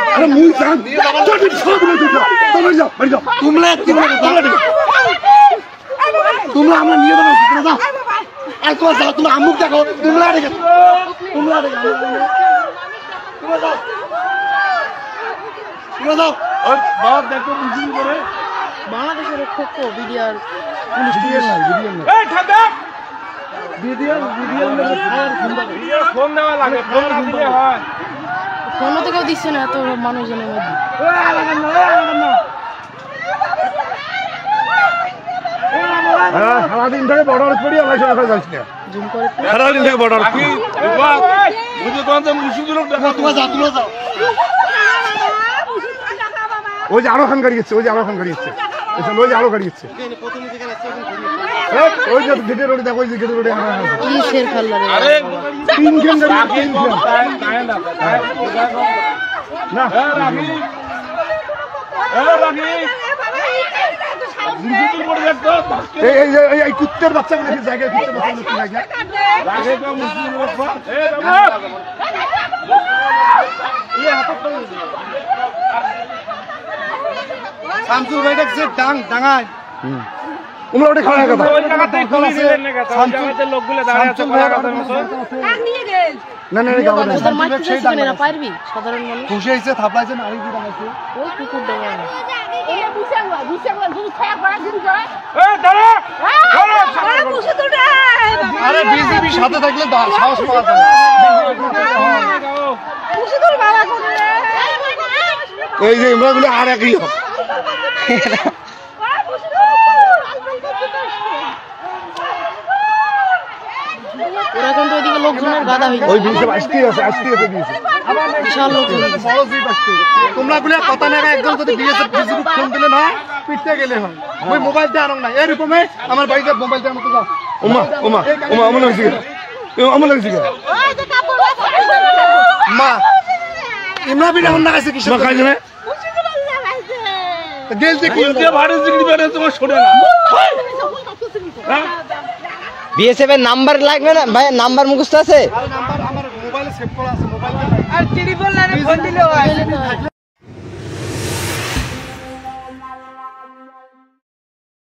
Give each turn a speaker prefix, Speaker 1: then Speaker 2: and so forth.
Speaker 1: अरे मुझे जान चल छोड़ दे तुम जाओ मर जाओ तुमला আমরা নিয়ে দাও দাদা আর কো যাও তুমি আমুক দেখো তুমলা দেখো তুমলা যাও আর বাপ দেখো বুঝিং করে
Speaker 2: বাংলাদেশের খোকো ভিডিওর পুলিশ
Speaker 1: ভিডিও নাই এই ঠান্ডা ভিডিও ফোন দেওয়া লাগে ফোন দিলে হয়
Speaker 2: ফোনও তো কেউ দিচ্ছে না এত মানুষজনের মধ্যে
Speaker 1: সারাদিন ধরে বর্ডার পড়ি আমার সঙ্গে যাচ্ছি না
Speaker 2: জুম করে
Speaker 1: সারাদিন থেকে বর্ডার বুঝে তোমার তো মুসুদুর দেখো তোমার যাও ওই যে আরো খান গাড়ি যাচ্ছে ওই যে আরো খান গাড়ি যাচ্ছে ওই যে আরো গাড়ি যাচ্ছে ওই যে গেটে রোডে দেখো ওই যে গেটে রোডে
Speaker 2: কি শের খাল্লা রে
Speaker 1: আরে তিনজন গাড়ি না রাখি মুসুদুর পড়ে দেখো এই কুত্তের বাচ্চা নাকি জায়গায় কুত্তের বাচ্চা নাকি জায়গা রাখে তো মুসুদুর বাবা এ বাবা ये हाथ पर শামসুর ভাই দেখছে ডাঙায় তোমরা ওটা খাওয়া কথা ওই জায়গাতেই খুলে দিলেন না কথা ওই জায়গাতে লোকগুলো দাঁড়ায় আছে বড় কথা মতো আর নিয়ে গেল না গাওয়া না
Speaker 2: তোর মাইক সেই দাঁড়ায় না পারবি সাধারণ মানুষ
Speaker 1: খুশি হইছে থাপলাইছে নারী দি দাঁড়াইছে
Speaker 2: ওই কুকুর ডাঙা
Speaker 3: এই বুঝাগলা যদি খায়া পড়া দিন যায়
Speaker 1: এই দাঁড়া
Speaker 3: আরে বুঝে তো নাই
Speaker 1: আরে বিজেপি সাথে থাকলে সাহস পাওয়া যায়
Speaker 3: বুঝে তোর বাবা কোনে
Speaker 1: এই যে ইমরাগুলো আর একই হবে
Speaker 2: ওরা কিন্তু ওইদিকে লোকজনের গাদা হয়ে
Speaker 1: ওই বিজে আসতে আছে বিজে
Speaker 2: বিশাল লোকজন
Speaker 1: বড় জিপ আসছে তোমরা বলে কথা না একদম যদি বিএসএফ বিজেপি ফোন দিলে না পিটতে গেলে হয় ওই মোবাইল দিয়ে আনং না এরকমে আমার ভাইদের মোবাইল দিয়ে আমাকে যাও ওমা আমার লাগছে
Speaker 3: ওই যে কাপড়
Speaker 1: মা ইমরা বিনা হন না কাছে কি সব খাই না
Speaker 3: বুঝে তো লাগাইছে
Speaker 1: গেলতে কি দিয়ে ভাড়া জিগড়ি বেরে তোমার ছোড়ে না
Speaker 4: বিএসএফ এর নাম্বার লাগবে না ভাই নাম্বার মুখস্থ আছে
Speaker 1: নাম্বার আমার মোবাইলে সেভ করা আছে মোবাইলে
Speaker 4: আর টেলিফোন লাইনে ফোন দিলে হয়